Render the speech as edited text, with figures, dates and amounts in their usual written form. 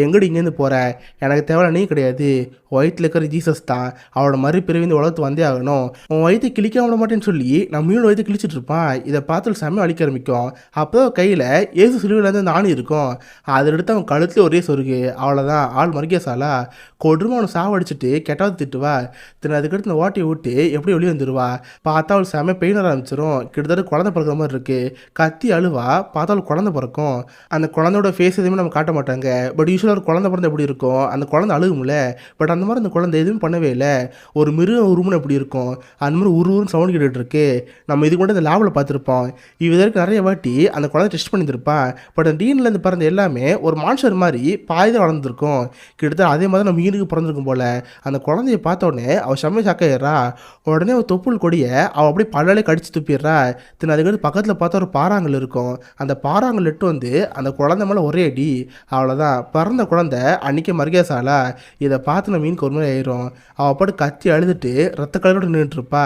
எங்கடி இங்கேருந்து போற? எனக்கு தேவையில்ல நீ கிடையாது. வயித்துல இருக்கிற ஜீசஸ் தான். அவளோட மறுபிறவி இந்த உலகத்துக்கு வந்தே ஆகணும். உன் வயித்தை கிழிக்காம விட மாட்டேன்னு சொல்லி நம்ம மீனோட வயித்தை கிழிச்சிட்டு இருப்பான். இதை பார்த்து செம்ம அழிக்க ஆரம்பிக்கும். அப்போ கையில் ஏசு சிலுவையிலேருந்து அந்த ஆணி இருக்கும். அதை எடுத்து அவன் கழுத்துல ஒரே சொருகு. அவ்வளோதான், ஆள் மறுக்கேசாலா கொடுமை அவனை சாவடிச்சிட்டு கெட்டாவது திட்டுவா. அதுக்கடுத்து இந்த ஓட்டையை விட்டு எப்படி வெளியே வந்துடுவா. பார்த்தா அவள் செம்ம பெயின் ஆரம்பிச்சிடும். கிட்டத்தட்ட குழந்தை பிறக்கிற மாதிரி இருக்கு. கத்தி அழுவா. பார்த்தா அவள் குழந்தை பிறக்கும். அந்த குழந்தையோட ஃபேஸ் எதுவுமே நம்ம காட்ட மாட்டாங்க. பட் யூஸ்வலாக ஒரு குழந்தை பிறந்த எப்படி இருக்கும், அந்த குழந்தை அழுகும்ல. பட் அந்த மாதிரி அந்த குழந்தை எதுவும் பண்ணவே இல்லை. ஒரு மிருகம் உருமுனை எப்படி இருக்கும், அந்த மாதிரி உருன்னு சவுண்ட் கேட்டுட்டு இருக்கு. நம்ம இது கூட இந்த லேபில் பார்த்துருப்போம். இதற்கு நிறைய வாட்டி அந்த குழந்தை டெஸ்ட் பண்ணியிருப்பான். பட் அந்த டீன்லேருந்து பிறந்த எல்லாமே ஒரு மான்ஸ்டர் மாதிரி பாய்தான் வளர்ந்துருக்கும். கிட்டத்தட்ட அதே மாதிரி நம்ம மீனுக்கு பிறந்திருக்கும் போல. அந்த குழந்தைய பார்த்த உடனே அவள் செம்ம சாக்காயிடுறா. உடனே அவள் தொப்புள் கொடிய அவள் அப்படியே பல்லாலே கடிச்சு துப்பிடுறா. அதுக்கடுத்து பக்கத்தில் பார்த்தா ஒரு பாறாங்கல் இருக்கும். அந்த பாறாங்கல் எட்டு வந்து அந்த குழந்தை மேலே ஒரே அடி. அவ்வளோதான், பிறந்த குழந்தை அன்றைக்கி மறுகேசாலா. இதை பார்த்து நம்ம மீனுக்கு ஒரு மாதிரி ஆயிரும். அவள் பாட்டு கத்தி அழுதுட்டு ரத்த கலரோடு நின்றுட்டுருப்பா.